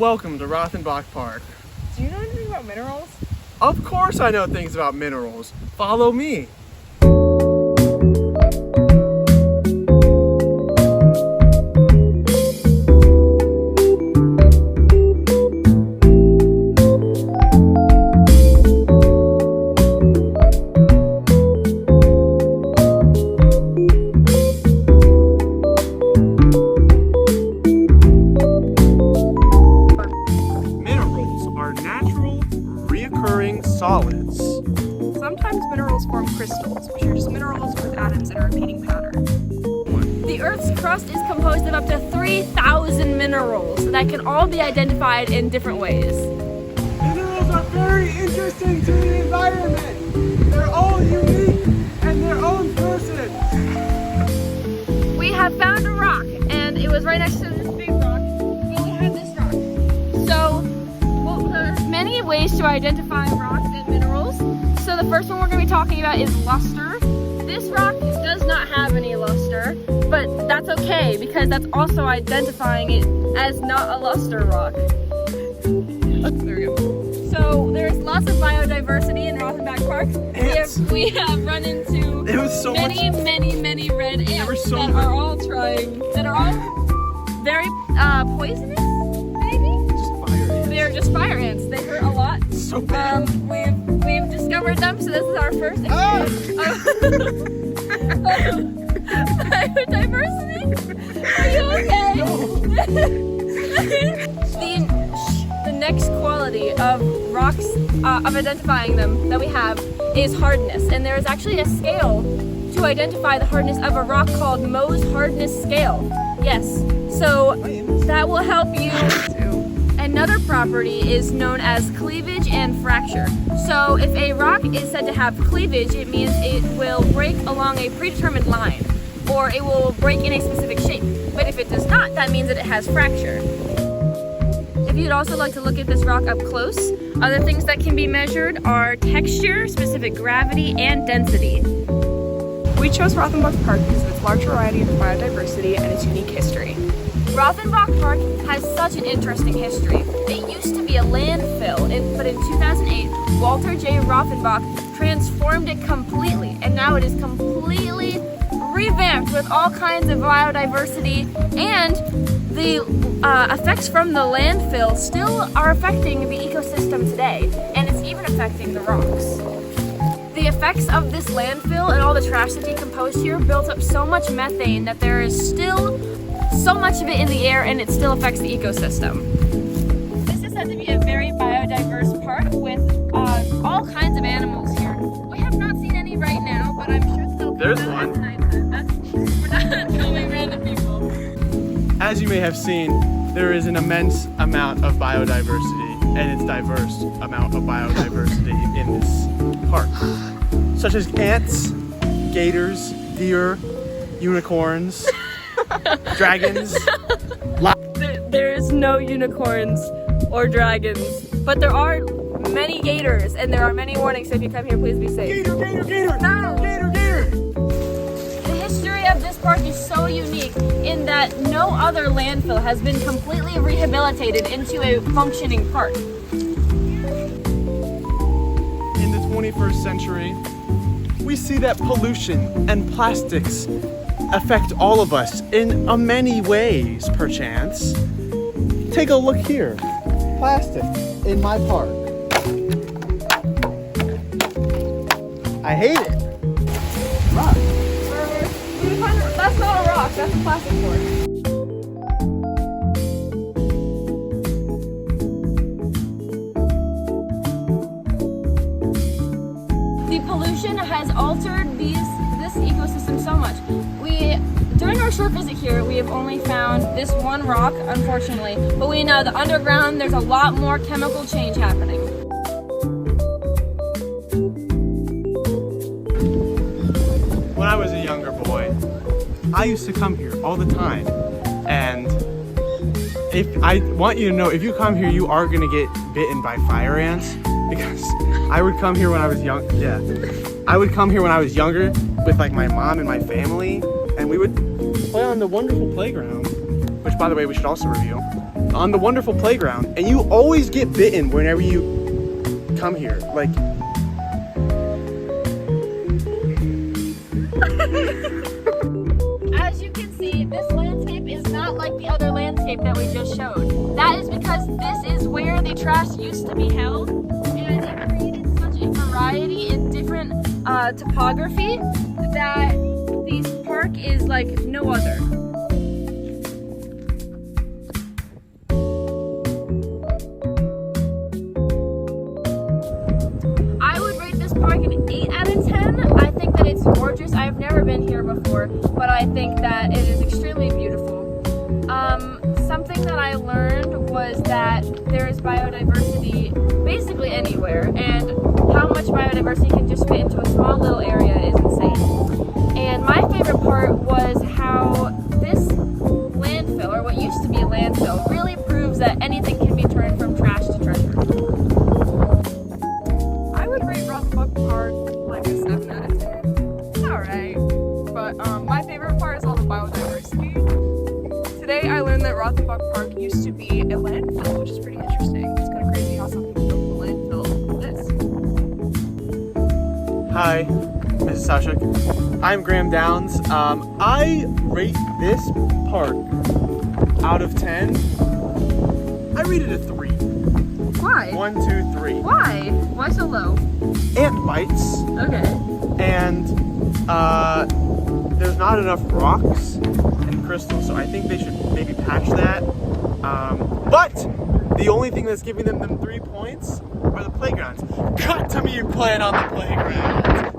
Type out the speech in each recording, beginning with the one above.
Welcome to Rotthenbach Park. Do you know anything about minerals? Of course I know things about minerals. Follow me. Solids. Sometimes minerals form crystals, which are just minerals with atoms in a repeating pattern. The Earth's crust is composed of up to 3,000 minerals that can all be identified in different ways. Minerals are very interesting to the environment. They're all unique and their own person. We have found a rock, and it was right next to this big rock. We only had this rock. So, there's many ways to identify rocks and minerals. So the first one we're going to be talking about is luster. This rock does not have any luster, but that's okay because that's also identifying it as not a luster rock. There we go. So there's lots of biodiversity in Rotthenbach Park. We have run into many red ants that are all very poisonous, maybe? They're just fire ants. They hurt a lot. So bad. We've discovered them, so this is our first experience of biodiversity. Are you okay? The next quality of rocks, of identifying them that we have is hardness. And there is actually a scale to identify the hardness of a rock called Mohs hardness scale. Yes, so that will help you. Another property is known as cleavage and fracture. So if a rock is said to have cleavage, it means it will break along a predetermined line, or it will break in a specific shape. But if it does not, that means that it has fracture. If you'd also like to look at this rock up close, other things that can be measured are texture, specific gravity, and density. We chose Rotthenbach Park because of its large variety of biodiversity and its unique history. Rotthenbach Park has such an interesting history. It used to be a landfill, but in 2008, Walter J. Rotthenbach transformed it completely, and now it is completely revamped with all kinds of biodiversity, and the effects from the landfill still are affecting the ecosystem today, and it's even affecting the rocks. The effects of this landfill and all the trash that decomposed here built up so much methane that there is still so much of it in the air, and it still affects the ecosystem. This is said to be a very biodiverse park with all kinds of animals here. We have not seen any right now, but I'm sure they'll come There's out one. at nighttime. We're not filming random people. As you may have seen, there is an immense amount of biodiversity, and it's diverse amount of biodiversity in this park, such as ants, gators, deer, unicorns, dragons. There is no unicorns or dragons, but there are many gators, and there are many warnings, so if you come here, please be safe. Gator, gator, gator! No! Gator, gator! The history of this park is so unique in that no other landfill has been completely rehabilitated into a functioning park. In the 21st century, we see that pollution and plastics affect all of us in many ways, perchance. Take a look here. Plastic in my park. I hate it. Rock. That's not a rock, that's a plastic board. The pollution has altered this ecosystem so much. During our short visit here, we have only found this one rock, unfortunately, but we know that underground there's a lot more chemical change happening. When I was a younger boy, I used to come here all the time, and I want you to know, if you come here, you are gonna get bitten by fire ants, because I would come here when I was young. Yeah, I would come here when I was younger with like my mom and my family, and we would play on the wonderful playground, which by the way we should also review. on the wonderful playground, and you always get bitten whenever you come here. Like, as you can see, this landscape is not like the other landscape that we just showed. That is because this is where the trash used to be held, and it created such a variety in different topography that this park is like no other. I would rate this park an 8 out of 10. I think that it's gorgeous. I've never been here before, but I think that it is extremely beautiful. Something that I learned was that there is biodiversity basically anywhere, and how much biodiversity can just fit into a small little area is insane. And my favorite part was how this landfill, or what used to be a landfill, really proves that anything can be turned from trash to treasure. I would rate Rotthenbach Park like a 7 out of 10. It's alright, but my favorite part is all the biodiversity. Today I learned that Rotthenbach Park used to be a landfill, which is pretty interesting. It's kind of crazy how something built a landfill like this. hi, Ms. Sauchuk. I'm Graham Downs. I rate this park out of 10. I rate it a 3. Why? 1, 2, 3. Why? Why so low? Ant bites, Okay. and there's not enough rocks and crystals, so I think they should maybe patch that. But the only thing that's giving them 3 points are the playgrounds. Cut to me playing on the playground.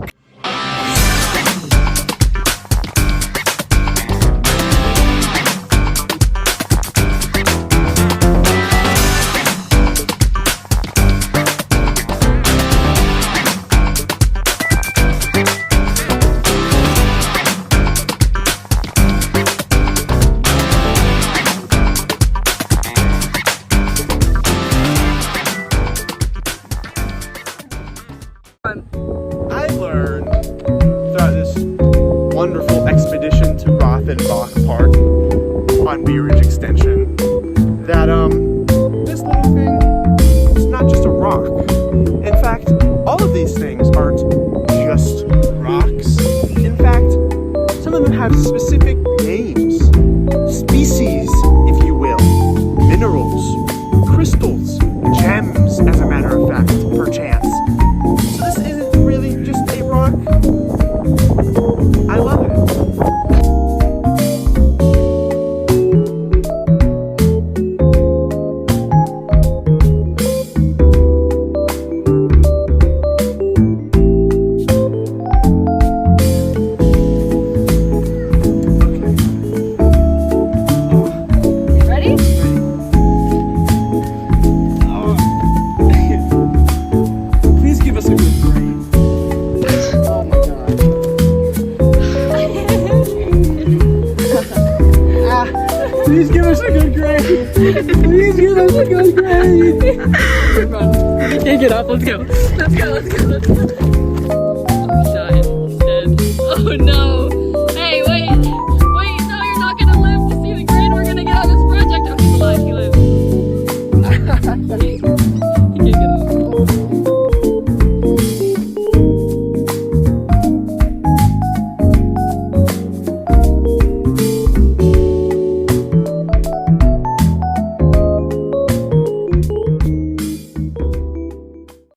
I learned throughout this wonderful expedition to Rotthenbach Park on Bee Ridge Extension that this little thing is not just a rock. In fact, all of these things aren't just rocks. In fact, some of them have specific names, species, if you will, minerals, crystals, gems, as a matter of fact, perchance. So this isn't really just a rock. I love it. You ready? Please give us a good grade. Oh my god. Please give us a good grade. Please give us a good grade. You can't get up. Let's go. Let's go. Let's go. Let's go.